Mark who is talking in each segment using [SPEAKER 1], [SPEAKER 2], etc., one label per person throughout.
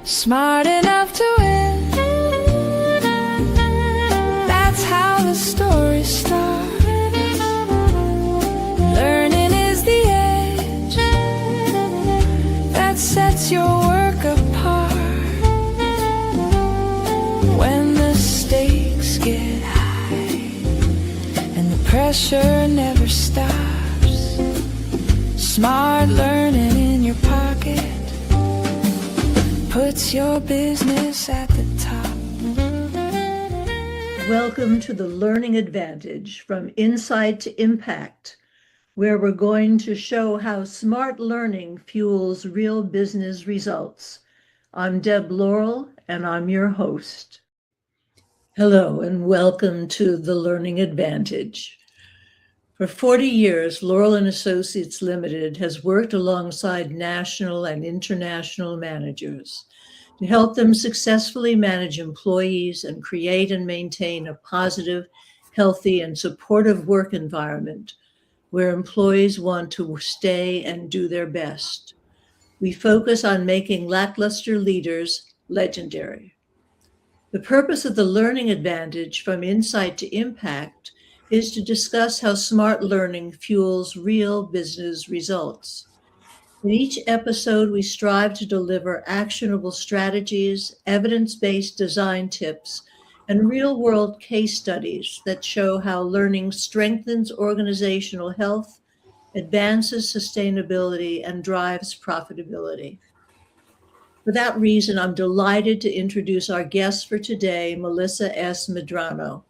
[SPEAKER 1] smart enough to win. That's how the story starts. Learning is the edge that sets your work apart. When the stakes get high and the pressure never stops, smart learning in your pocket puts your business at the top.
[SPEAKER 2] Welcome to the Learning Advantage, from Insight to Impact, where we're going to show how smart learning fuels real business results. I'm Deb Laurel, and I'm your host. Hello, and welcome to the Learning Advantage. For 40 years, Laurel and Associates Limited has worked alongside national and international managers to help them successfully manage employees and create and maintain a positive, healthy, and supportive work environment where employees want to stay and do their best. We focus on making lackluster leaders legendary. The purpose of the Learning Advantage, from Insight to Impact, is to discuss how smart learning fuels real business results. In each episode, we strive to deliver actionable strategies, evidence-based design tips, and real-world case studies that show how learning strengthens organizational health, advances sustainability, and drives profitability. For that reason, I'm delighted to introduce our guest for today, Melisa S.Medrano.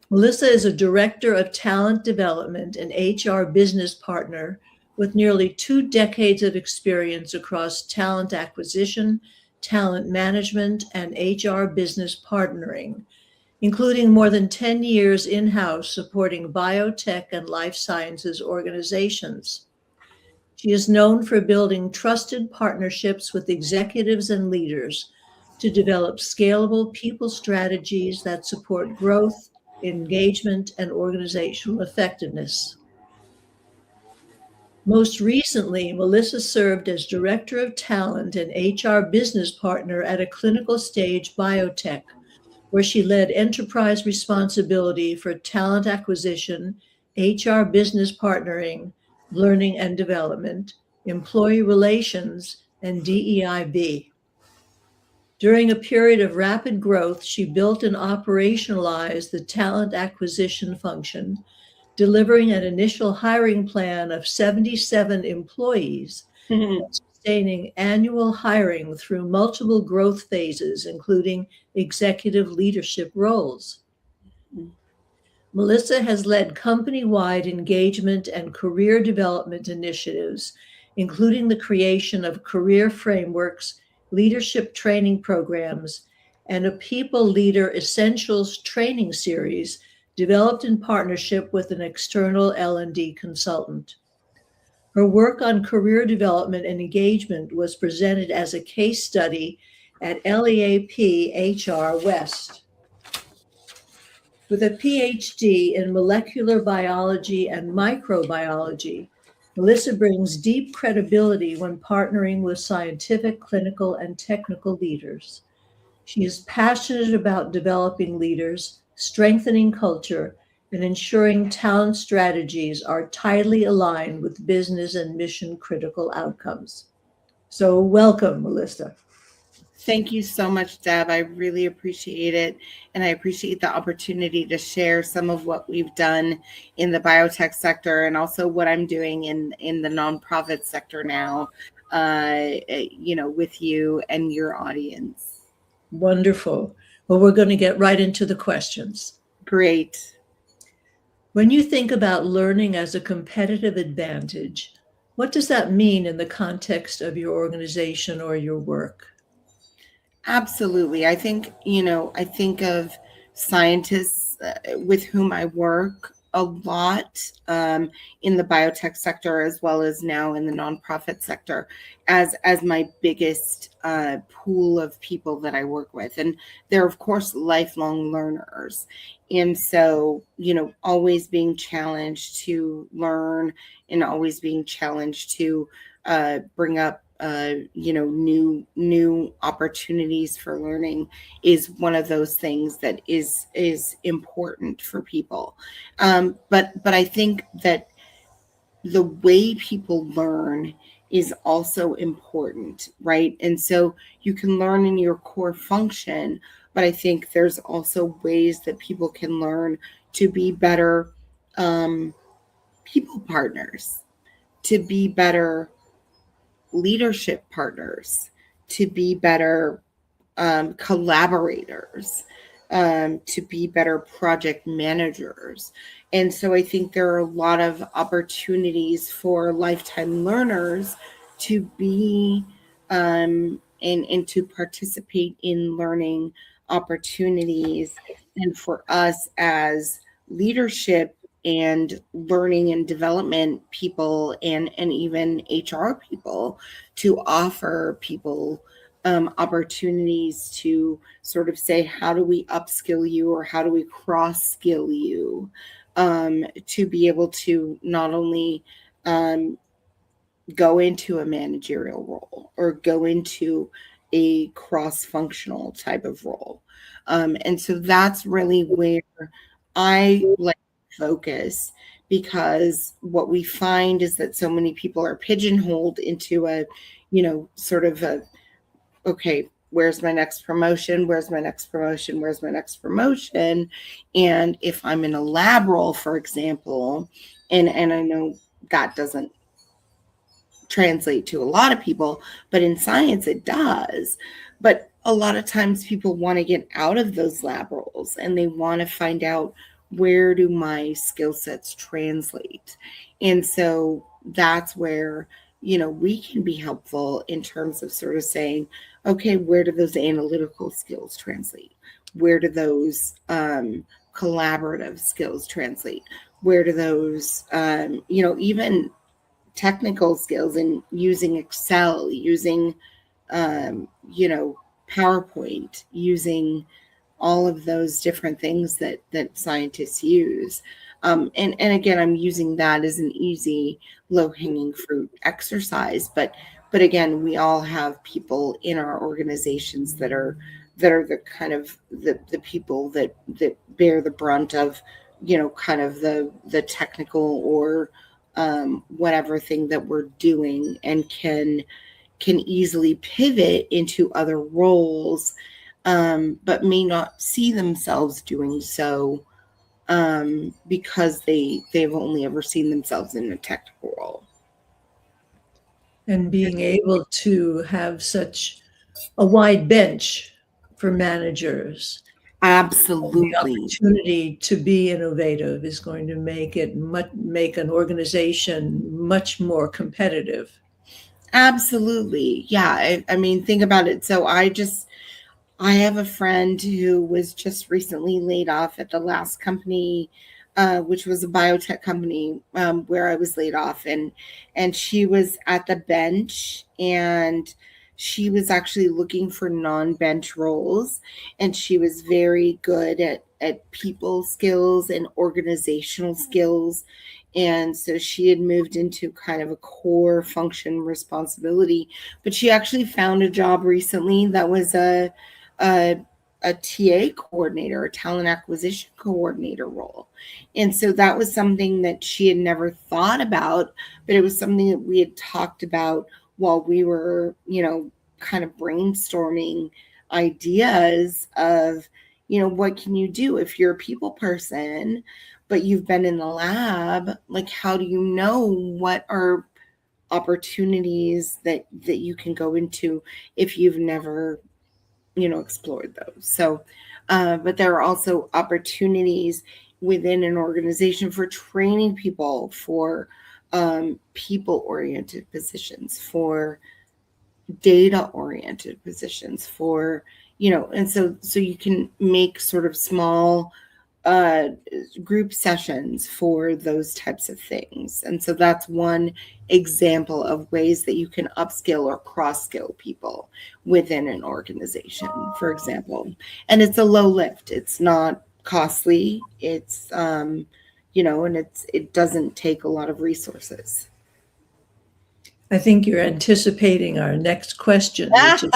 [SPEAKER 2] Melisa is a director of talent development and HR business partner with nearly 2 decades of experience across talent acquisition, talent management, and HR business partnering, including more than 10 years in-house supporting biotech and life sciences organizations. She is known for building trusted partnerships with executives and leaders to develop scalable people strategies that support growth, engagement, and organizational effectiveness. Most recently, Melisa served as Director of Talent and HR Business Partner at a clinical stage biotech, where she led enterprise responsibility for talent acquisition, HR business partnering, learning and development, employee relations, and DEIB. During a period of rapid growth, she built and operationalized the talent acquisition function, delivering an initial hiring plan of 77 employees, and sustaining annual hiring through multiple growth phases, including executive leadership roles. Melisa has led company-wide engagement and career development initiatives, including the creation of career frameworks, leadership training programs, and a People Leader Essentials training series developed in partnership with an external L&D consultant. Her work on career development and engagement was presented as a case study at LEAP HR West. With a PhD in molecular biology and microbiology, Melisa brings deep credibility when partnering with scientific, clinical, and technical leaders. She is passionate about developing leaders, strengthening culture, and ensuring talent strategies are tightly aligned with business and mission-critical outcomes. So welcome, Melisa.
[SPEAKER 3] Thank you so much, Deb. I really appreciate it. And I appreciate the opportunity to share some of what we've done in the biotech sector and also what I'm doing in the nonprofit sector now, with you and your audience.
[SPEAKER 2] Wonderful. Well, we're going to get right into the questions.
[SPEAKER 3] Great.
[SPEAKER 2] When you think about learning as a competitive advantage, what does that mean in the context of your organization or your work?
[SPEAKER 3] Absolutely. I think of scientists with whom I work a lot in the biotech sector, as well as now in the nonprofit sector, as my biggest pool of people that I work with. And they're, of course, lifelong learners. And so, always being challenged to learn and always being challenged to bring up new opportunities for learning is one of those things that is important for people. But I think that the way people learn is also important, right? And so you can learn in your core function, but I think there's also ways that people can learn to be better um, people partners, to be better leadership partners, to be better collaborators, to be better project managers. And so I think there are a lot of opportunities for lifetime learners to be and to participate in learning opportunities, and for us as leadership and learning and development people and even HR people to offer people opportunities to sort of say, how do we upskill you or how do we cross skill you, to be able to not only um, go into a managerial role or go into a cross functional type of role. And so that's really where I like to focus, because what we find is that so many people are pigeonholed into a, sort of a, okay, where's my next promotion? Where's my next promotion? Where's my next promotion? And if I'm in a lab role, for example, and I know that doesn't translate to a lot of people, but in science it does. But a lot of times people want to get out of those lab roles and they want to find out, where do my skill sets translate? And so that's where, we can be helpful in terms of sort of saying, okay, where do those analytical skills translate? Where do those collaborative skills translate? Where do those, even technical skills in using Excel, using, PowerPoint, using all of those different things that scientists use. And again, I'm using that as an easy, low hanging fruit exercise. But again, we all have people in our organizations that are the kind of the people that bear the brunt of, kind of the technical or whatever thing that we're doing, and can easily pivot into other roles, but may not see themselves doing so, because they've only ever seen themselves in a technical role.
[SPEAKER 2] And being able to have such a wide bench for managers, the
[SPEAKER 3] Absolutely.
[SPEAKER 2] opportunity to be innovative is going to make an organization much more competitive.
[SPEAKER 3] Absolutely. Yeah. I mean, think about it. So I have a friend who was just recently laid off at the last company, which was a biotech company, where I was laid off, and she was at the bench, and she was actually looking for non-bench roles, and she was very good at people skills and organizational skills. And so she had moved into kind of a core function responsibility, but she actually found a job recently that was a, a TA coordinator, a talent acquisition coordinator role. And so that was something that she had never thought about, but it was something that we had talked about while we were, kind of brainstorming ideas of, what can you do if you're a people person, but you've been in the lab? Like, how do you know what are opportunities that you can go into if you've never explored those? So but there are also opportunities within an organization for training people, for people oriented positions, for data oriented positions, for and so you can make sort of small uh, group sessions for those types of things. And so that's one example of ways that you can upskill or cross skill people within an organization, for example. And it's a low lift. It's not costly. It's and it doesn't take a lot of resources.
[SPEAKER 2] I think you're anticipating our next question, which is,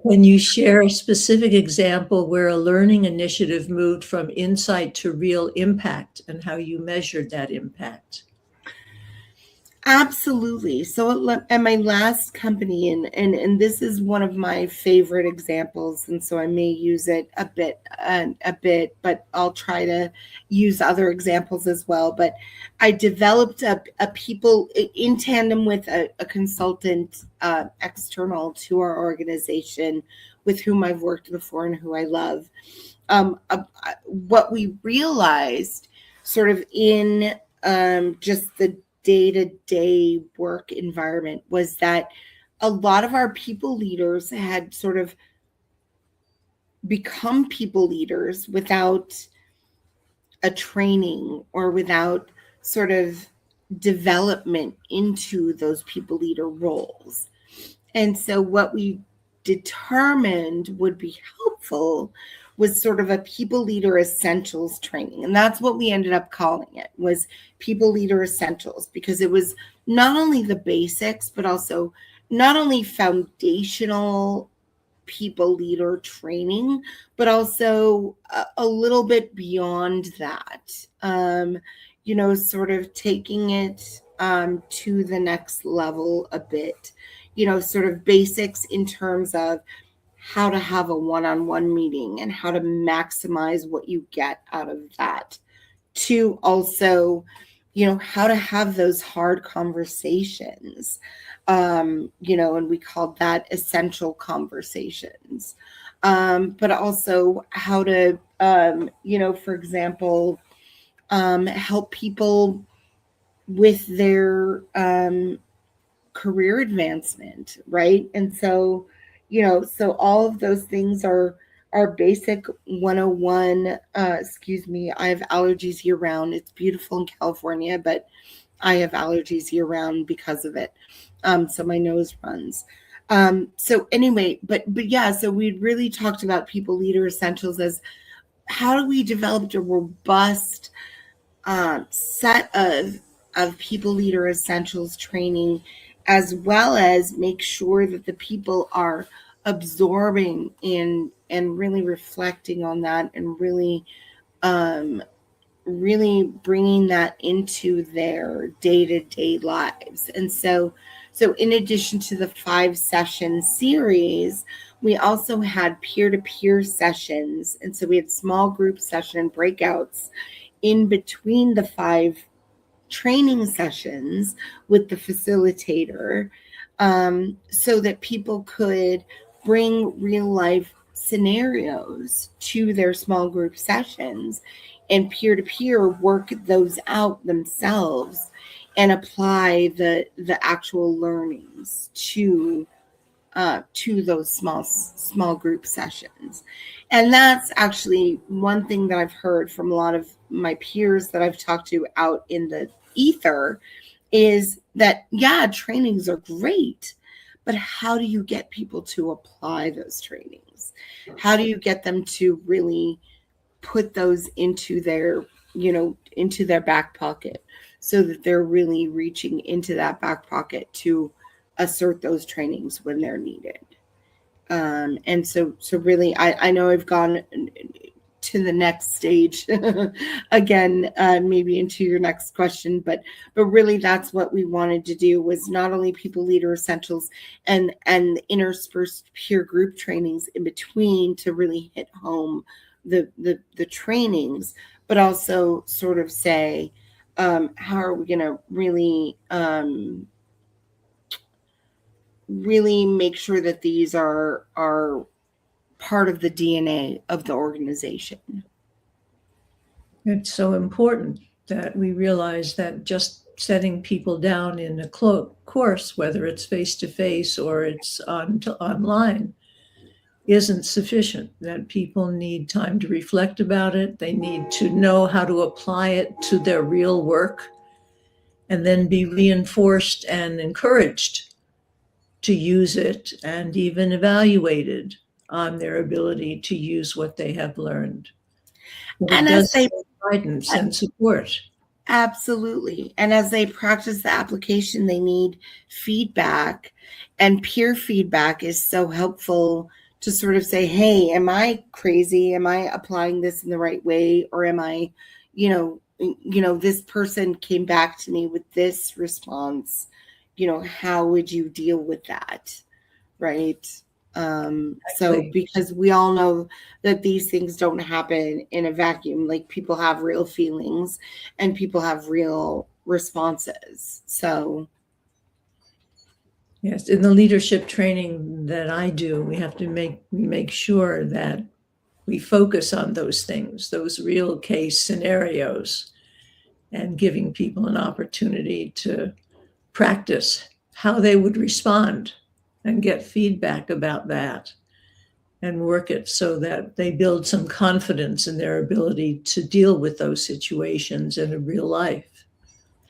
[SPEAKER 2] can you share a specific example where a learning initiative moved from insight to real impact and how you measured that impact?
[SPEAKER 3] Absolutely. So at my last company, and this is one of my favorite examples, and so I may use it a bit, but I'll try to use other examples as well. But I developed a people in tandem with a consultant external to our organization, with whom I've worked before and who I love. What we realized, sort of in just the day-to-day work environment, was that a lot of our people leaders had sort of become people leaders without a training or without sort of development into those people leader roles. And so what we determined would be helpful was sort of a people leader essentials training. And that's what we ended up calling it, was people leader essentials, because it was not only the basics, but also not only foundational people leader training, but also a little bit beyond that. Sort of taking it to the next level a bit, sort of basics in terms of how to have a one-on-one meeting and how to maximize what you get out of that, to also, how to have those hard conversations, and we called that essential conversations, but also how to, for example, help people with their career advancement, right? And so, so all of those things are basic 101. Excuse me, I have allergies year round. It's beautiful in California, but I have allergies year round because of it. So my nose runs. So anyway, but yeah, so we really talked about people leader essentials as how do we develop a robust set of people leader essentials training, as well as make sure that the people are absorbing in and really reflecting on that, and really really bringing that into their day-to-day lives. And so in addition to the 5-session series, we also had peer-to-peer sessions. And so we had small group session breakouts in between the 5 training sessions with the facilitator, so that people could bring real life scenarios to their small group sessions and peer-to-peer work those out themselves and apply the actual learnings to those small group sessions. And that's actually one thing that I've heard from a lot of my peers that I've talked to out in the ether, is that, yeah, trainings are great, but how do you get people to apply those trainings? How do you get them to really put those into their back pocket, so that they're really reaching into that back pocket to assert those trainings when they're needed? And so really, I know I've gone to the next stage again, maybe into your next question, but really that's what we wanted to do, was not only people leader essentials and interspersed peer group trainings in between to really hit home the trainings, but also sort of say, how are we going to really really make sure that these are part of the DNA of the organization.
[SPEAKER 2] It's so important that we realize that just setting people down in a course, whether it's face-to-face or it's online, isn't sufficient, that people need time to reflect about it. They need to know how to apply it to their real work, and then be reinforced and encouraged to use it, and even evaluated on their ability to use what they have learned. But
[SPEAKER 3] And
[SPEAKER 2] it
[SPEAKER 3] as
[SPEAKER 2] does
[SPEAKER 3] they
[SPEAKER 2] take guidance and support.
[SPEAKER 3] Absolutely. And as they practice the application, they need feedback. And peer feedback is so helpful to sort of say, hey, am I crazy? Am I applying this in the right way? Or am I, this person came back to me with this response. How would you deal with that? Right. So
[SPEAKER 2] Exactly.
[SPEAKER 3] because we all know that these things don't happen in a vacuum, like people have real feelings and people have real responses. So
[SPEAKER 2] Yes, in the leadership training that I do, we have to make sure that we focus on those things, those real case scenarios, and giving people an opportunity to practice how they would respond and get feedback about that and work it so that they build some confidence in their ability to deal with those situations in real life.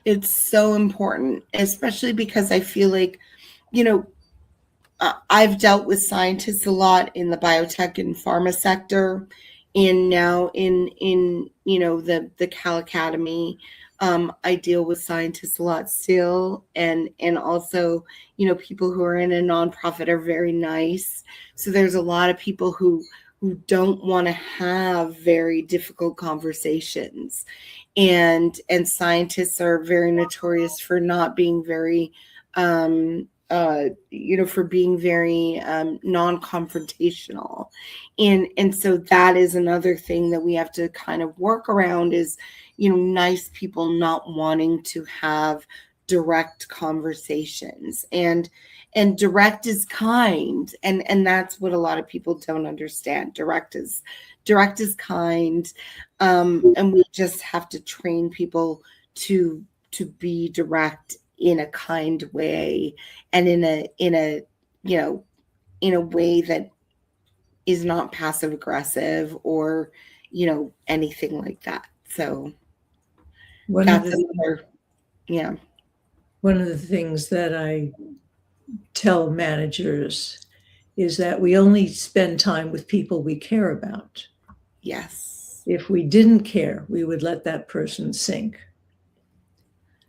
[SPEAKER 3] it's so important, especially because I feel like, you know, I've dealt with scientists a lot in the biotech and pharma sector, and now in the Cal Academy, I deal with scientists a lot still, and also people who are in a nonprofit are very nice. So there's a lot of people who don't want to have very difficult conversations, and scientists are very notorious for not being very for being very non-confrontational, and so that is another thing that we have to kind of work around is nice people not wanting to have direct conversations, and direct is kind, and that's what a lot of people don't understand. Direct is kind, and we just have to train people to be direct in a kind way, and in a way that is not passive aggressive or anything like that. So
[SPEAKER 2] One of
[SPEAKER 3] that's
[SPEAKER 2] the
[SPEAKER 3] another. Yeah.
[SPEAKER 2] one of the things that I tell managers is that we only spend time with people we care about.
[SPEAKER 3] Yes.
[SPEAKER 2] If we didn't care, we would let that person sink.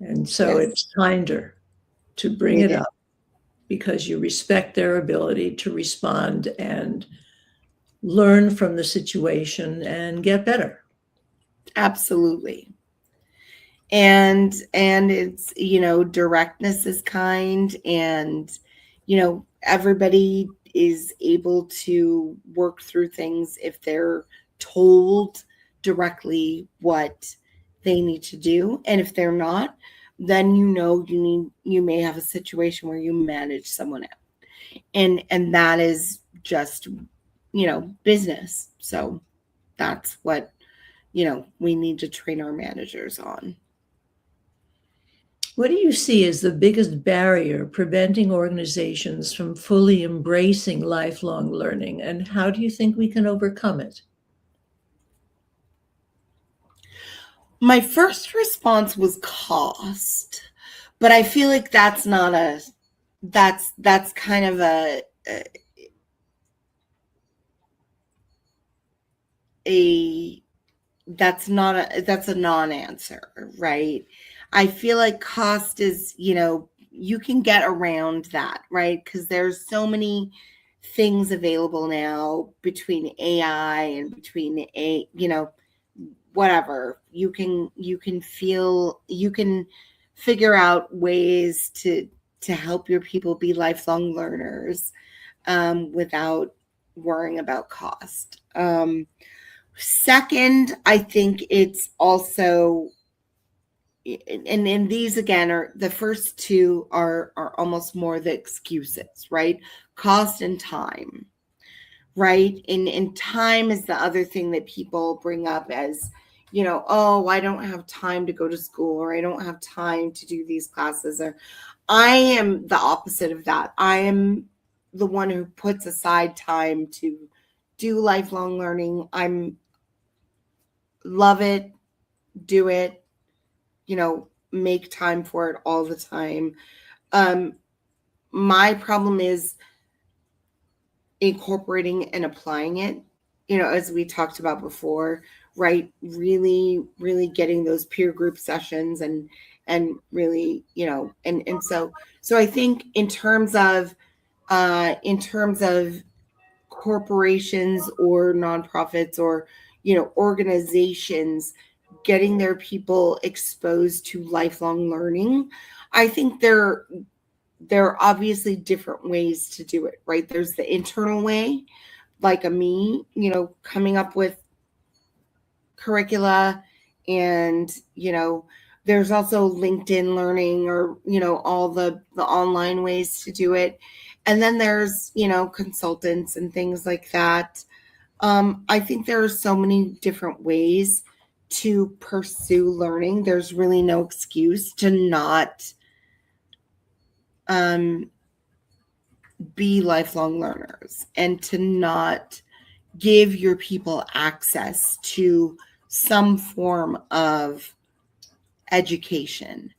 [SPEAKER 2] And so
[SPEAKER 3] Yes,
[SPEAKER 2] it's kinder to bring
[SPEAKER 3] it
[SPEAKER 2] it
[SPEAKER 3] is.
[SPEAKER 2] up because you respect their ability to respond and learn from the situation and get better.
[SPEAKER 3] Absolutely. And it's directness is kind, and everybody is able to work through things if they're told directly what they need to do, and if they're not, then you may have a situation where you manage someone out, and that is just business. So that's what we need to train our managers on.
[SPEAKER 2] What do you see as the biggest barrier preventing organizations from fully embracing lifelong learning, and how do you think we can overcome it?
[SPEAKER 3] My first response was cost, but I feel like that's kind of a that's a non-answer, right? I feel like cost is, you can get around that, right? Because there's so many things available now between AI and between whatever. You can figure out ways to help your people be lifelong learners, without worrying about cost. Second, I think it's also, and these again are the first two are almost more the excuses, right? Cost and time, right? And time is the other thing that people bring up as, oh, I don't have time to go to school, or I don't have time to do these classes. Or I am the opposite of that. I am the one who puts aside time to do lifelong learning. I'm love it, do it, make time for it all the time. Um, my problem is incorporating and applying it, as we talked about before, right? Really, really getting those peer group sessions and really, and so I think in terms of corporations or nonprofits or organizations getting their people exposed to lifelong learning, I think there are obviously different ways to do it, right? There's the internal way, like me, coming up with curricula, and there's also LinkedIn learning, or all the online ways to do it. And then there's consultants and things like that. I think there are so many different ways to pursue learning. There's really no excuse to not be lifelong learners and to not give your people access to some form of education.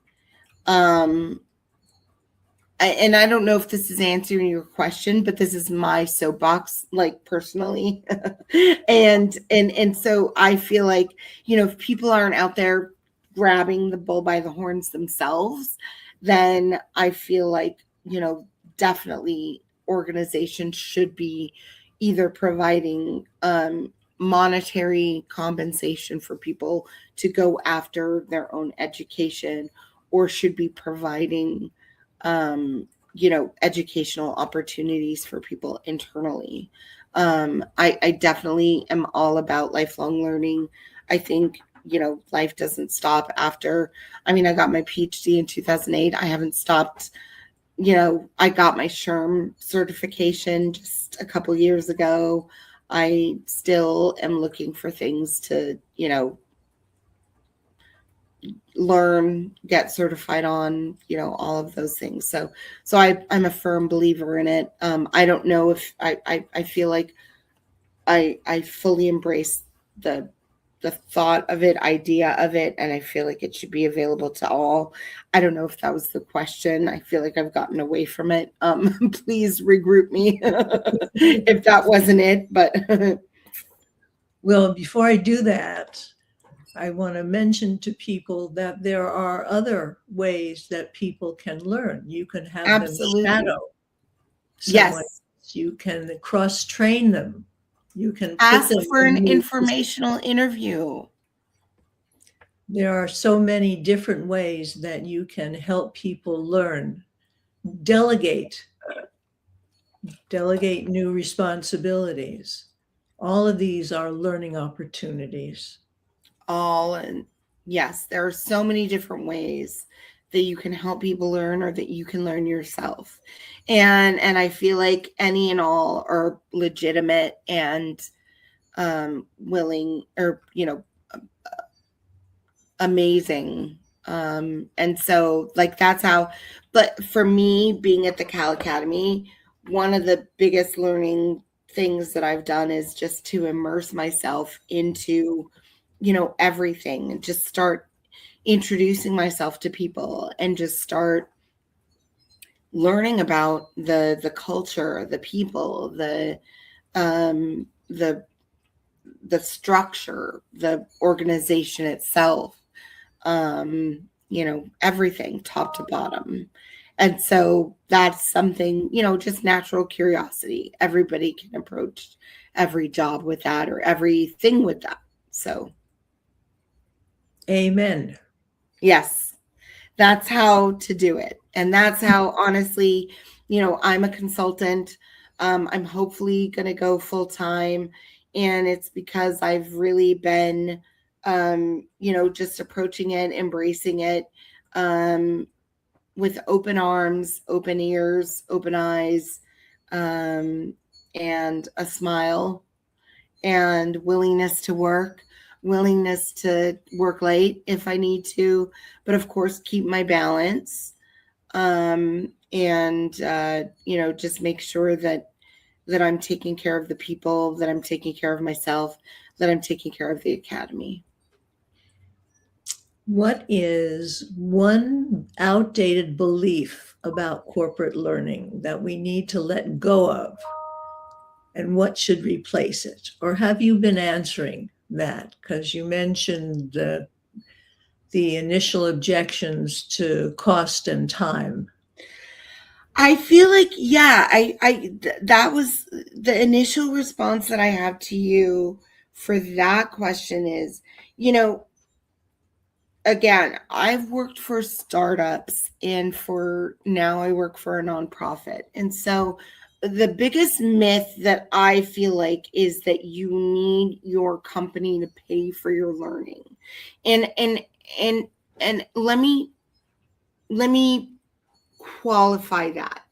[SPEAKER 3] And I don't know if this is answering your question, but this is my soapbox, like personally. and so I feel like, if people aren't out there grabbing the bull by the horns themselves, then I feel like, definitely organizations should be either providing monetary compensation for people to go after their own education, or should be providing educational opportunities for people internally. I definitely am all about lifelong learning. I think, life doesn't stop after. I mean, I got my PhD in 2008. I haven't stopped. I got my SHRM certification just a couple years ago. I still am looking for things to, learn, get certified on, all of those things. So I'm a firm believer in it. I don't know if I feel like I fully embrace the thought of it, idea of it, and I feel like it should be available to all. I don't know if that was the question. I feel like I've gotten away from it. Please regroup me if that wasn't it. But
[SPEAKER 2] Well, before I do that, I want to mention to people that there are other ways that people can learn. You can have
[SPEAKER 3] absolutely.
[SPEAKER 2] them shadow someone.
[SPEAKER 3] Yes.
[SPEAKER 2] You can cross-train them. You can
[SPEAKER 3] ask
[SPEAKER 2] put them
[SPEAKER 3] for an
[SPEAKER 2] in
[SPEAKER 3] informational interview.
[SPEAKER 2] There are so many different ways that you can help people learn. Delegate new responsibilities. All of these are learning opportunities.
[SPEAKER 3] And yes, there are so many different ways that you can help people learn, or that you can learn yourself. And I feel like any and all are legitimate and willing, or amazing. And so, like, that's how. But for me, being at the Cal Academy, one of the biggest learning things that I've done is just to immerse myself into everything, and just start introducing myself to people, and just start learning about the culture, the people, the structure, the organization itself, everything top to bottom. And so that's something, just natural curiosity. Everybody can approach every job with that, or everything with that. So
[SPEAKER 2] amen.
[SPEAKER 3] Yes, that's how to do it. And that's how, honestly, I'm a consultant. I'm hopefully going to go full time. And it's because I've really been, just approaching it, embracing it, with open arms, open ears, open eyes, and a smile, and willingness to work late if I need to, but of course keep my balance, and just make sure that I'm taking care of the people, that I'm taking care of myself, that I'm taking care of the academy.
[SPEAKER 2] What is one outdated belief about corporate learning that we need to let go of, and what should replace it? Or have you been answering that? Because you mentioned the initial objections to cost and time.
[SPEAKER 3] I feel like, yeah, that was the initial response that I have to you for that question is, you know, again, I've worked for startups and for now I work for a nonprofit. And so the biggest myth that I feel like is that you need your company to pay for your learning. And and and let me qualify that.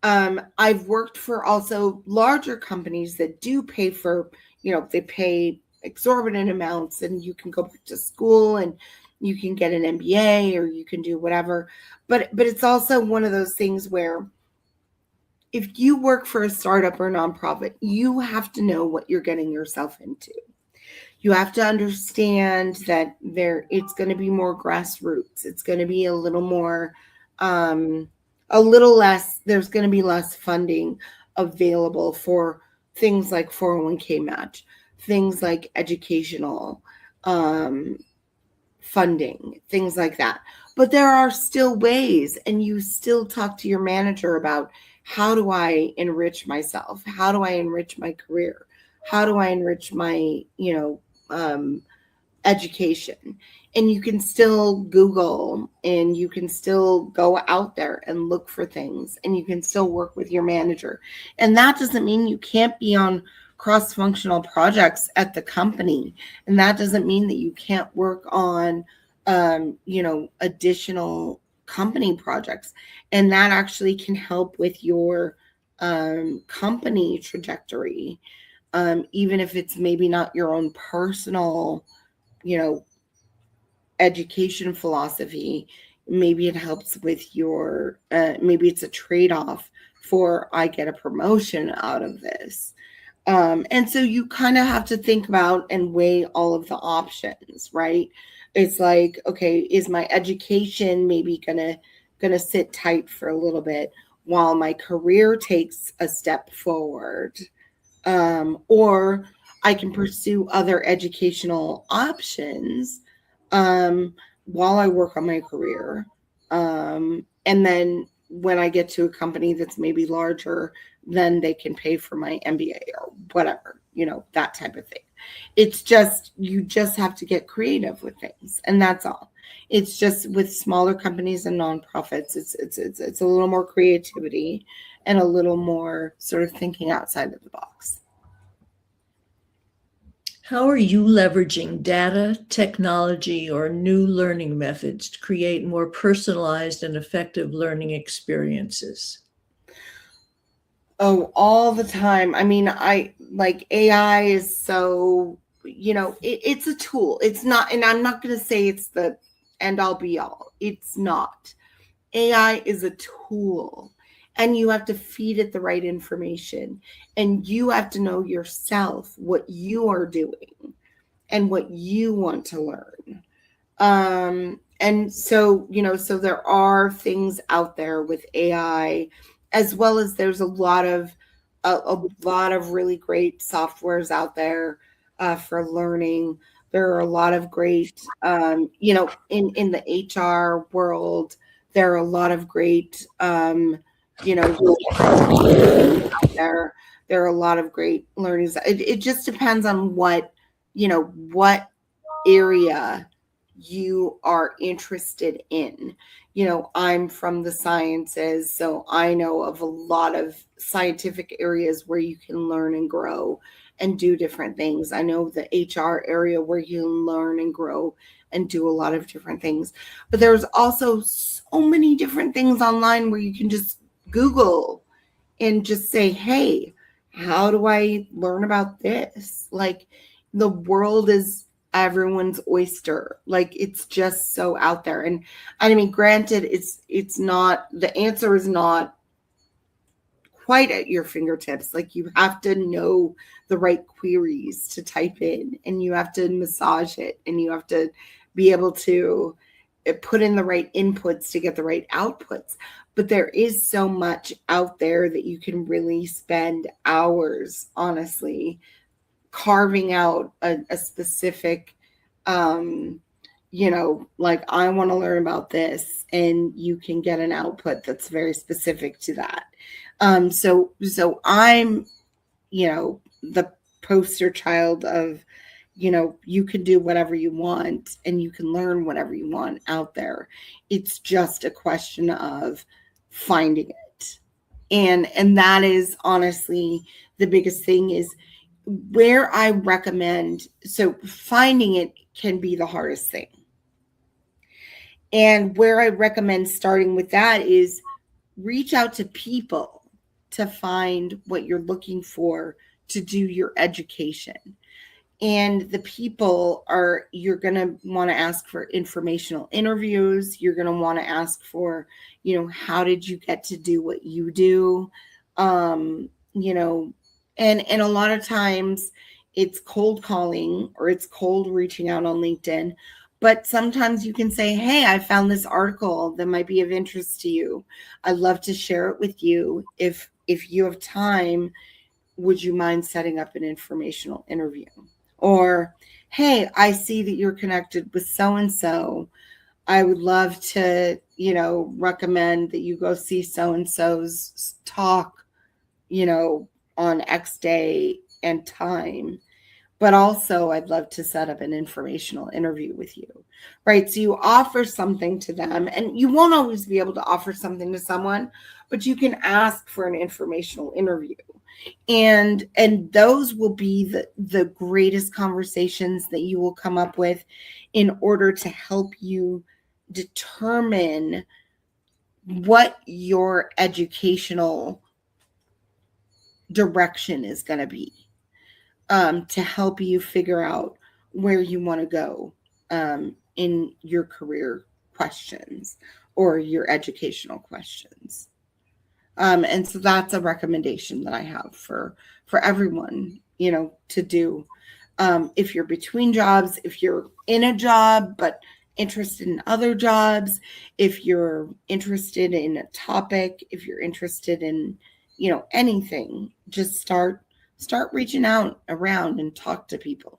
[SPEAKER 3] I've worked for also larger companies that do pay for, they pay exorbitant amounts and you can go back to school and you can get an MBA or you can do whatever. But it's also one of those things where if you work for a startup or a nonprofit, you have to know what you're getting yourself into. You have to understand that it's going to be more grassroots. It's going to be a little more, a little less, there's going to be less funding available for things like 401k match, things like educational funding, things like that. But there are still ways, and you still talk to your manager about, how do I enrich myself? How do I enrich my career? How do I enrich my, education? And you can still Google and you can still go out there and look for things and you can still work with your manager. And that doesn't mean you can't be on cross-functional projects at the company. And that doesn't mean that you can't work on, additional company projects. And that actually can help with your company trajectory. Even if it's maybe not your own personal, education philosophy, maybe it helps with your, maybe it's a trade-off for, I get a promotion out of this. And so you kind of have to think about and weigh all of the options, right? It's like, okay, is my education maybe gonna sit tight for a little bit while my career takes a step forward? Or I can pursue other educational options while I work on my career. And then when I get to a company that's maybe larger, then they can pay for my MBA or whatever, that type of thing. It's just, you just have to get creative with things. And that's all. It's just with smaller companies and nonprofits, it's a little more creativity and a little more sort of thinking outside of the box.
[SPEAKER 2] How are you leveraging data, technology, or new learning methods to create more personalized and effective learning experiences?
[SPEAKER 3] Oh, all the time. I mean, I like AI is so, it's a tool. It's not, and I'm not going to say it's the end all be all. It's not. AI is a tool, and you have to feed it the right information, and you have to know yourself what you are doing and what you want to learn. And so, so there are things out there with AI, as well as there's a lot of really great softwares out there for learning. There are a lot of great, in the HR world, there are a lot of great, out there. There are a lot of great learnings. It just depends on what area you are interested in. I'm from the sciences, so I know of a lot of scientific areas where you can learn and grow and do different things. I know the HR area where you can learn and grow and do a lot of different things. But there's also so many different things online where you can just Google and just say, hey, how do I learn about this? Like, the world is everyone's oyster. Like, it's just so out there. And I mean, granted, it's not, the answer is not quite at your fingertips. Like, you have to know the right queries to type in, and you have to massage it, and you have to be able to put in the right inputs to get the right outputs. But there is so much out there that you can really spend hours, honestly, carving out a specific, like I want to learn about this, and you can get an output that's very specific to that. So I'm, the poster child of, you can do whatever you want and you can learn whatever you want out there. It's just a question of finding it. And that is honestly the biggest thing, is where I recommend. So finding it can be the hardest thing. And where I recommend starting with that is reach out to people to find what you're looking for to do your education. And the people are, you're going to want to ask for informational interviews. You're going to want to ask for, how did you get to do what you do? And a lot of times it's cold calling or it's cold reaching out on LinkedIn. But sometimes you can say, hey, I found this article that might be of interest to you. I'd love to share it with you. If you have time, would you mind setting up an informational interview? Or, hey, I see that you're connected with so-and-so. I would love to, recommend that you go see so-and-so's talk, on X day and time. But also I'd love to set up an informational interview with you, right? So you offer something to them, and you won't always be able to offer something to someone, but you can ask for an informational interview. And those will be the greatest conversations that you will come up with in order to help you determine what your educational direction is going to be, to help you figure out where you want to go in your career questions or your educational questions. And so that's a recommendation that I have for everyone, to do. If you're between jobs, if you're in a job but interested in other jobs, if you're interested in a topic, if you're interested in, anything, just start reaching out around and talk to people.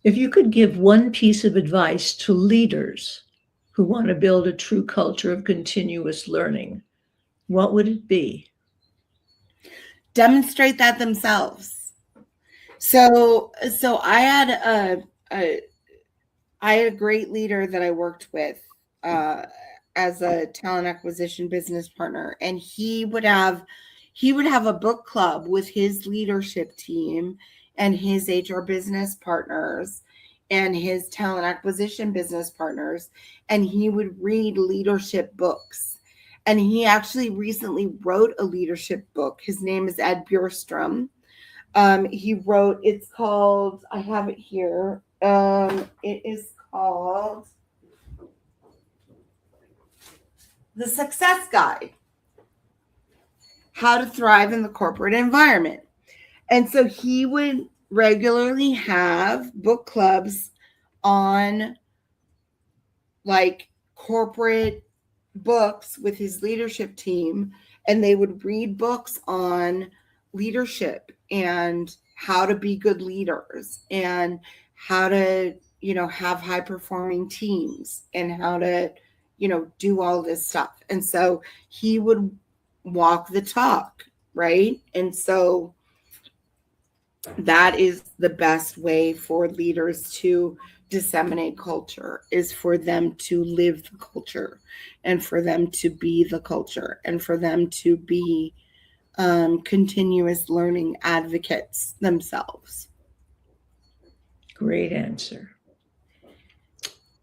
[SPEAKER 2] If you could give one piece of advice to leaders who want to build a true culture of continuous learning, what would it be?
[SPEAKER 3] Demonstrate that themselves. So I had a great leader that I worked with as a talent acquisition business partner, and he would have a book club with his leadership team and his HR business partners and his talent acquisition business partners, and he would read leadership books. And he actually recently wrote a leadership book. His name is Ed Bjurstrom. He wrote, it's called, I have it here. It is called The Success Guide: How to Thrive in the Corporate Environment. And so he would regularly have book clubs on like corporate books with his leadership team, and they would read books on leadership and how to be good leaders and how to, have high performing teams and how to, do all this stuff. And so he would walk the talk, right? And so that is the best way for leaders to disseminate culture, is for them to live the culture and for them to be the culture and for them to be continuous learning advocates themselves.
[SPEAKER 2] Great answer.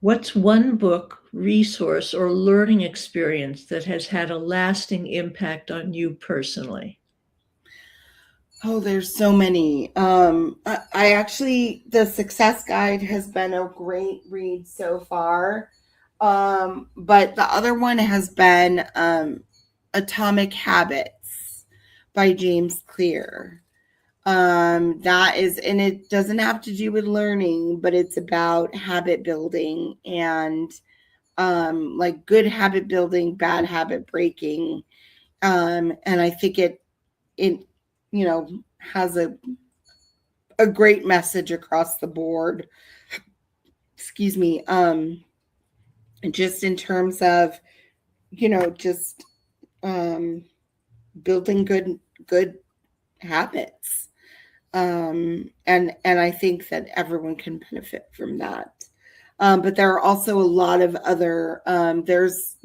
[SPEAKER 2] What's one book, resource, or learning experience that has had a lasting impact on you personally?
[SPEAKER 3] Oh, there's so many. I actually, the Success Guide has been a great read so far. But the other one has been Atomic Habits by James Clear. That is, and it doesn't have to do with learning, but it's about habit building and like good habit building, bad habit breaking. And I think it has a great message across the board. Excuse me. Just in terms of, just building good habits. And I think that everyone can benefit from that. But there are also a lot of other, there's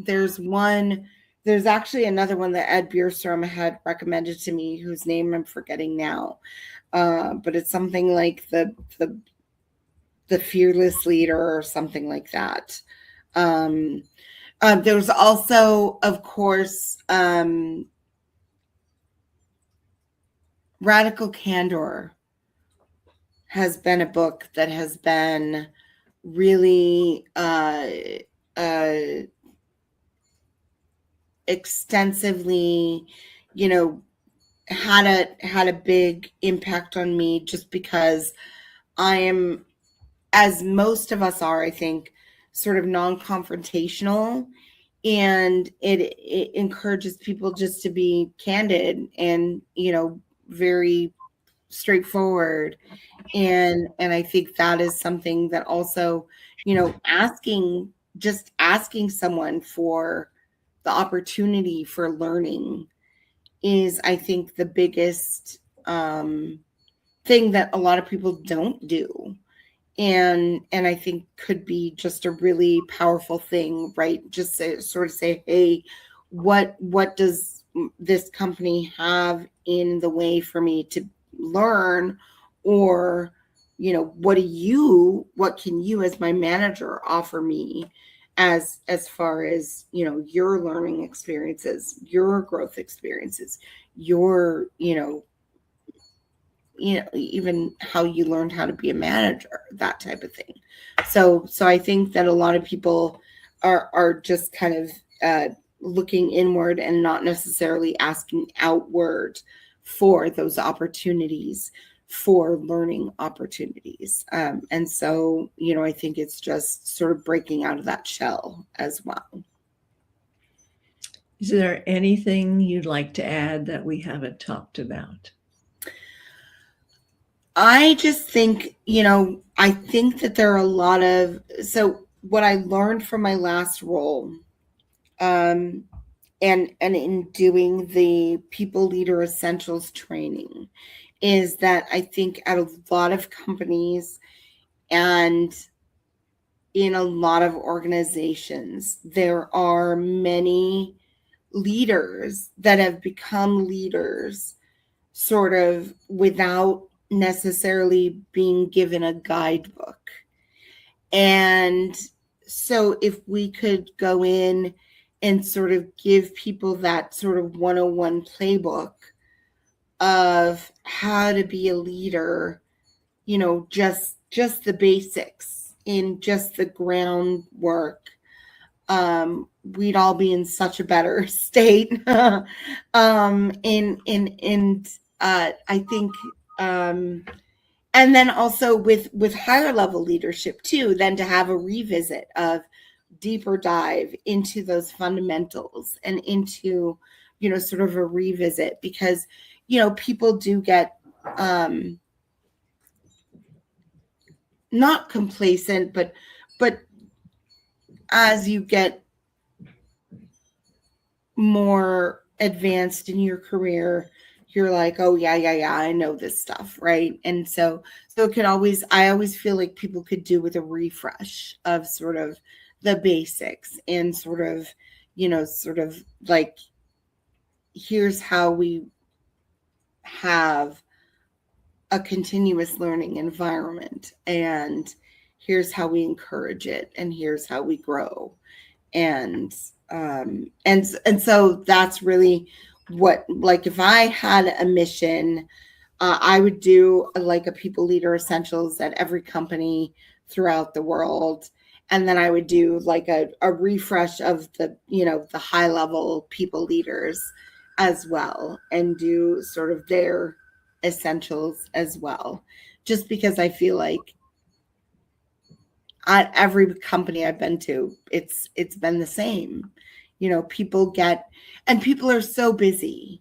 [SPEAKER 3] actually another one that Ed Bierstrom had recommended to me, whose name I'm forgetting now. But it's something like the fearless leader or something like that. There's also, of course, Radical Candor has been a book that has been really extensively, had a big impact on me, just because I am, as most of us are, I think, sort of non-confrontational, and it encourages people just to be candid and, very straightforward. And I think that is something that also, asking someone for the opportunity for learning is, I think, the biggest thing that a lot of people don't do. And I think could be just a really powerful thing, right? Just to sort of say, hey, what does this company have in the way for me to learn? Or, what can you as my manager offer me as far as, your learning experiences, your growth experiences, your, even how you learned how to be a manager, that type of thing. So I think that a lot of people are just kind of looking inward and not necessarily asking outward for those opportunities, for learning opportunities. And so, I think it's just sort of breaking out of that shell as well.
[SPEAKER 2] Is there anything you'd like to add that we haven't talked about?
[SPEAKER 3] I just think, I think that there are a lot of, so what I learned from my last role, and in doing the People Leader Essentials training, is that I think at a lot of companies and in a lot of organizations, there are many leaders that have become leaders sort of without necessarily being given a guidebook. And so if we could go in and sort of give people that sort of 101 playbook of how to be a leader, just the basics, in just the groundwork, we'd all be in such a better state. I think, and then also with higher level leadership too, then to have a revisit of deeper dive into those fundamentals and into, sort of a revisit, because, people do get, not complacent, but as you get more advanced in your career, you're like, oh yeah, I know this stuff, right? And so it can always, I always feel like people could do with a refresh of sort of the basics, and sort of, sort of like, here's how we have a continuous learning environment, and here's how we encourage it, and here's how we grow. And so that's really what, like, if I had a mission, I would do like a People Leader Essentials at every company throughout the world. And then I would do like a refresh of the, the high level people leaders as well, and do sort of their essentials as well. Just because I feel like at every company I've been to, it's been the same. People are so busy,